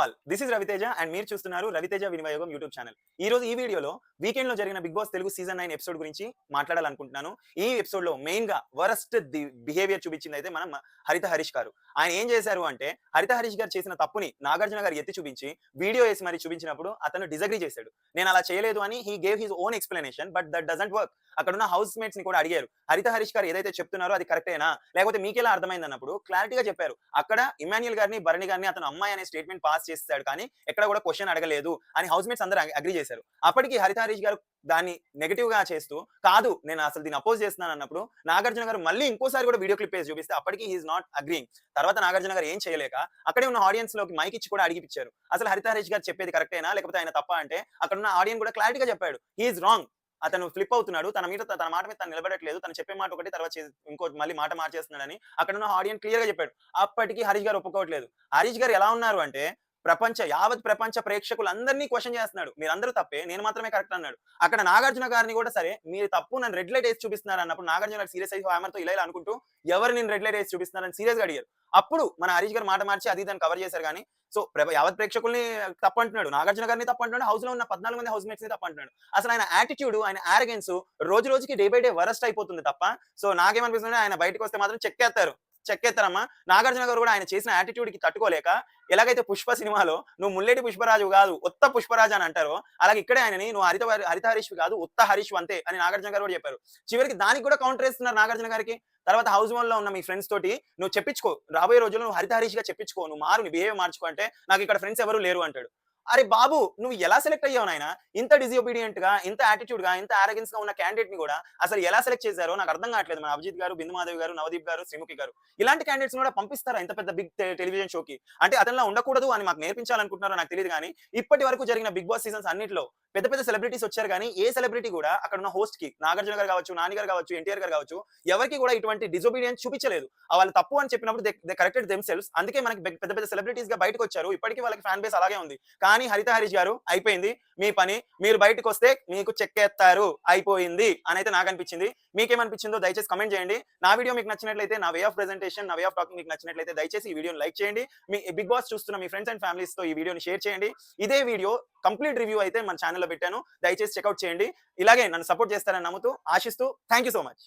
All this is Raviteja and మీరు చూస్తున్నారు రవితేజ వినియోగం యూట్యూబ్ ఛానల్. ఈ రోజు ఈ వీడియోలో వీకెండ్ లో జరిగిన big boss Telugu season 9 episode గురించి మాట్లాడాలనుకుంటున్నాను. ఈ ఎపిసోడ్ లో మెయిన్ గా వరస్ట్ బిహేవియర్ చూపించింది అయితే మనం హరిత హరీష్ గారు. ఆయన ఏం చేశారు అంటే హరిత హరీష్ గారు చేసిన తప్పుని నాగార్జున గారు ఎత్తి చూపించి వీడియో వేసి మరి చూపించినప్పుడు అతను డిసగ్రీ చేశాడు. నేను అలా చేయలేదు అని he gave his own explanation but that doesn't work. అక్కడ ఉన్న హౌస్ మేట్స్ ని కూడా అడిగారు, హరిత హరీష్ గారు ఏదైతే చెప్తున్నారో అది కరెక్టేనా లేకపోతే మీకెలా అర్థమైంది అన్నప్పుడు క్లారిటీగా చెప్పారు. అక్కడ ఇమాన్యుయల్ గారిని భరణి గారిని అతను అమ్మాయి అనే స్టేట్మెంట్ పాస్ చేస్తాడు కానీ ఎక్కడ కూడా క్వశ్చన్ అడగలేదు అని హౌస్ మేట్స్ అందరూ అగ్రీ చేశారు. అప్పటికి హరిత హరీష్ గారు దాన్ని నెగటివ్ గా చేస్తూ కాదు నేను అసలు దీన్ని అపోజ్ చేస్తున్నాను అన్నప్పుడు నాగార్జున గారు మళ్ళీ ఇంకోసారి కూడా వీడియో క్లిప్ వేసి చూపిస్తే అప్పటికి హీఈస్ నాట్ అగ్రీయింగ్. తర్వాత నాగార్జున గారు ఏం చేయలేక అక్కడే ఉన్న ఆడియన్స్ లోకి మైక్ ఇచ్చి కూడా అడిగిపించారు, అసలు హరిత హరీష్ గారు చెప్పేది కరెక్టేనా లేకపోతే ఆయన తప్ప అంటే అక్కడ ఉన్న ఆడియన్స్ కూడా క్లారిటీగా చెప్పాడు హీఈస్ రాంగ్. అతను ఫ్లిప్ అవుతున్నాడు, తన మాట మీద తను నిలబడట్లేదు, తను చెప్పే మాట ఒకటి తర్వాత ఇంకో మళ్ళీ మాట మార్చేస్తున్నాడని అక్కడ ఉన్న ఆడియన్స్ క్లియర్ గా చెప్పాడు. అప్పటికి హరీష్ గారు ఒప్పుకోవట్లేదు. హరీష్ గారు ఎలా ఉన్నారు అంటే యావత్ ప్రపంచ ప్రేక్షకులందరినీ క్వశ్చన్ చేస్తున్నాడు, మీరందరూ తప్పే నేను మాత్రమే కరెక్ట్ అన్నాడు. అక్కడ నాగార్జున గారిని కూడా సరే మీరు తప్పు నన్ను రెడ్ లైట్ వేసి చూపిస్తున్నారు అన్నప్పుడు నాగార్జున గారు సీరియస్ అయ్యి హ్యామర్తో ఇలా అనుకుంటూ ఎవరు నేను రెడ్ లైట్ వేసి చూపిస్తున్నారని సీరియస్ గా అడిగారు. అప్పుడు మన హరీష్ గారు మాట మార్చి అది దాన్ని కవర్ చేశారు. కానీ సో యావత్ ప్రేక్షకుల్ని తప్పంటున్నాడు, నాగార్జున గారిని తప్పంటున్నాడు, హౌస్ లో ఉన్న 14 మంది హౌస్ మేట్స్ ని తప్పంటున్నాడు. అసలు ఆయన యాటిట్యూడ్ ఆయన ఆరగెన్స్ రోజు రోజుకి డే బై డే వరస్ట్ అయిపోతుంది తప్ప సో నాకేమనిపిస్తుంది ఆయన బయటకు వస్తే మాత్రం చెక్కేస్తారమ్మా. నాగార్జున గారు కూడా ఆయన చేసిన యాటిట్యూడ్ కి తట్టుకోలేక ఎలాగైతే పుష్ప సినిమాలో నువ్వు ముల్లెటి పుష్పరాజు కాదు ఉత్త పుష్పరాజు అని అంటారో అలాగే ఇక్కడే ఆయనని నువ్వు హరిత హరీష్ కాదు ఉత్త హరీష్ అంతే అని నాగార్జున గారు కూడా చెప్పారు. చివరికి దానికి కూడా కౌంటర్ వేస్తున్నారు నాగార్జున గారికి. తర్వాత హౌస్ లో ఉన్న మీ ఫ్రెండ్స్ తోటి నువ్వు చెప్పించుకో, రాబోయే రోజుల్లో నువ్వు హరిత హరీష్ గా చెప్పించుకో, నువ్వు మారు నీ బిహేవియర్ మార్చుకో అంటే నాకు ఇక్కడ ఫ్రెండ్స్ ఎవరు లేరు అంటాడు. అరే బాబు నువ్వు ఎలా సెలెక్ట్ అయ్యావు నాయన? ఇంత డిజోబీడియంట్ గా ఇంత యాటిట్యూడ్ గా ఇంత ఆరగెన్స్ గా ఉన్న క్యాండిడేట్ ని కూడా అసలు ఎలా సెలెక్ట్ చేశారో నాకు అర్థం కావట్లేదు. మన అభిజిత్ గారు, బిందు మాధవి గారు, నవదీప్ గారు, శ్రీముఖి గారు ఇలాంటి క్యాండిడేట్స్ కూడా పంపిస్తారా ఇంత పెద్ద బిగ్ టెలివిజన్ షోకి? అంటే అతనిలా ఉండకూడదు అని మాకు నేర్పించాలనుకుంటున్నారో నాకు తెలియదు. కానీ ఇప్పటి వరకు జరిగిన బిగ్ బాస్ సీజన్స్ అన్నిట్లో పెద్ద పెద్ద సెలబ్రిటీస్ వచ్చారు కానీ ఏ సెలబ్రిటీ కూడా అక్కడ ఉన్న హోస్ట్ కి నాగార్జున గారు కావచ్చు, నాని గారు కావచ్చు, ఎన్టీఆర్ గారు కావచ్చు ఎవరికి కూడా ఇటువంటి డిజోబీడియన్స్ చూపించలేదు. వాళ్ళు తప్పు అని చెప్పినప్పుడు దే కరెక్టెడ్ దెమ్ సెల్వ్స్. అందుకే మనకి పెద్ద పెద్ద సెలబ్రిటీస్ గా బయటకు వచ్చారు. ఇప్పటికీ వాళ్ళకి ఫ్యాన్ బేస్ అలాగే ఉంది. కానీ హరిత హరీష్ గారు అయిపోయింది మీ పని, మీరు బయటకు వస్తే మీకు చెక్కేస్తారు అయిపోయింది అని అయితే నాకు అనిపించింది. మీకేమనిపించిందో దయచేసి కమెంట్ చేయండి. నా వీడియో మీకు నచ్చినట్లయితే, నా వే ఆఫ్ ప్రెజెంటేషన్, నా వే ఆఫ్ టాకింగ్ మీకు నచ్చినట్లయితే దయచేసి ఈ వీడియోని లైక్ చేయండి. మీ బిగ్ బాస్ చూస్తున్న మీ ఫ్రెండ్స్ అండ్ ఫ్యామిలీస్ తో ఈ వీడియోని షేర్ చేయండి. ఇదే వీడియో కంప్లీట్ రివ్యూ అయితే మన ఛానల్లో పెట్టాను, దయచేసి చెక్అౌట్ చేయండి. ఇలాగే నన్ను సపోర్ట్ చేస్తారని నమ్ముతూ ఆశిస్తూ థ్యాంక్ యూ సో మచ్.